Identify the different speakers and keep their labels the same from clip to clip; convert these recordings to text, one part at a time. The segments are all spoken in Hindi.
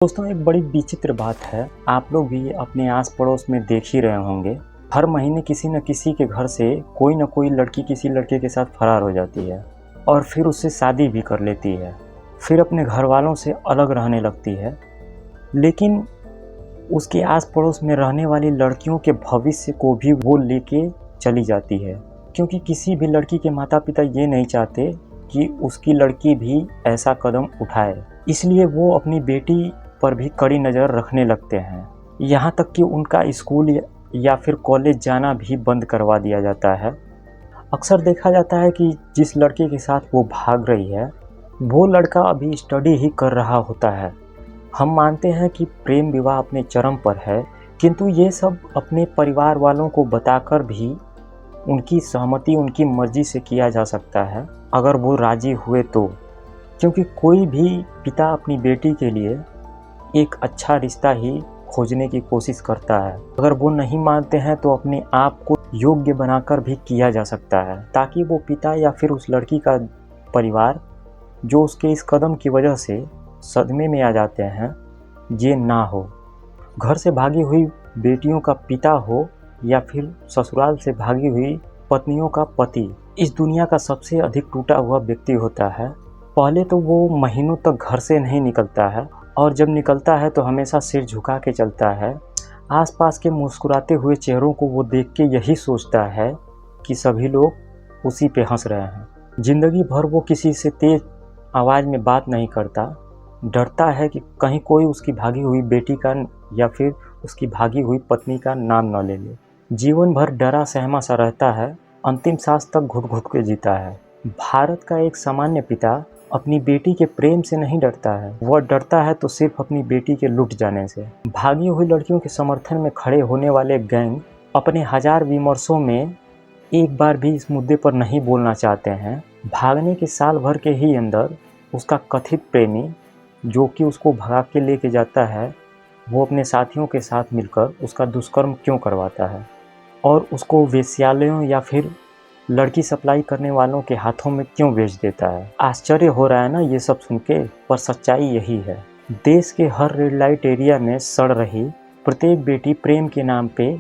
Speaker 1: दोस्तों, एक बड़ी विचित्र बात है। आप लोग भी अपने आस पड़ोस में देख ही रहे होंगे। हर महीने किसी न किसी के घर से कोई न कोई लड़की किसी लड़के के साथ फरार हो जाती है और फिर उससे शादी भी कर लेती है, फिर अपने घर वालों से अलग रहने लगती है। लेकिन उसके आस पड़ोस में रहने वाली लड़कियों के भविष्य को भी वो लेके चली जाती है, क्योंकि किसी भी लड़की के माता पिता ये नहीं चाहते कि उसकी लड़की भी ऐसा कदम उठाए। इसलिए वो अपनी बेटी पर भी कड़ी नज़र रखने लगते हैं। यहाँ तक कि उनका स्कूल या फिर कॉलेज जाना भी बंद करवा दिया जाता है। अक्सर देखा जाता है कि जिस लड़के के साथ वो भाग रही है वो लड़का अभी स्टडी ही कर रहा होता है। हम मानते हैं कि प्रेम विवाह अपने चरम पर है, किंतु ये सब अपने परिवार वालों को बताकर भी उनकी सहमति, उनकी मर्जी से किया जा सकता है, अगर वो राजी हुए तो। क्योंकि कोई भी पिता अपनी बेटी के लिए एक अच्छा रिश्ता ही खोजने की कोशिश करता है। अगर वो नहीं मानते हैं तो अपने आप को योग्य बनाकर भी किया जा सकता है, ताकि वो पिता या फिर उस लड़की का परिवार जो उसके इस कदम की वजह से सदमे में आ जाते हैं, ये ना हो। घर से भागी हुई बेटियों का पिता हो या फिर ससुराल से भागी हुई पत्नियों का पति इस दुनिया का सबसे अधिक टूटा हुआ व्यक्ति होता है। पहले तो वो महीनों तक घर से नहीं निकलता है, और जब निकलता है तो हमेशा सिर झुका के चलता है। आसपास के मुस्कुराते हुए चेहरों को वो देख के यही सोचता है कि सभी लोग उसी पे हंस रहे हैं। ज़िंदगी भर वो किसी से तेज आवाज़ में बात नहीं करता, डरता है कि कहीं कोई उसकी भागी हुई बेटी का या फिर उसकी भागी हुई पत्नी का नाम न ले ले। जीवन भर डरा सहमा सा रहता है, अंतिम सांस तक घुट घुट के जीता है। भारत का एक सामान्य पिता अपनी बेटी के प्रेम से नहीं डरता है, वह डरता है तो सिर्फ अपनी बेटी के लुट जाने से। भागी हुई लड़कियों के समर्थन में खड़े होने वाले गैंग अपने हजार विमर्शों में एक बार भी इस मुद्दे पर नहीं बोलना चाहते हैं। भागने के साल भर के ही अंदर उसका कथित प्रेमी, जो कि उसको भगा के लेके जाता है, वो अपने साथियों के साथ मिलकर उसका दुष्कर्म क्यों करवाता है और उसको वेश्यालयों या फिर लड़की सप्लाई करने वालों के हाथों में क्यों बेच देता है। आश्चर्य हो रहा है ना ये सब सुन के, पर सच्चाई यही है। देश के हर रेड लाइट एरिया में सड़ रही प्रत्येक बेटी प्रेम के नाम पे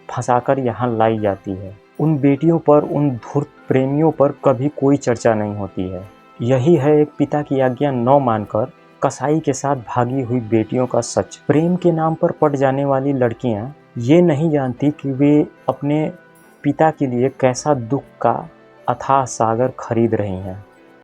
Speaker 1: फंसाकर यहाँ लाई जाती है। उन बेटियों पर, उन धूर्त प्रेमियों पर कभी कोई चर्चा नहीं होती है। यही है एक पिता की आज्ञा न मानकर कसाई के साथ भागी हुई बेटियों का सच। प्रेम के नाम पर पट जाने वाली लड़कियां ये नहीं जानती कि वे अपने पिता के लिए कैसा दुख का अथाह सागर खरीद रही हैं।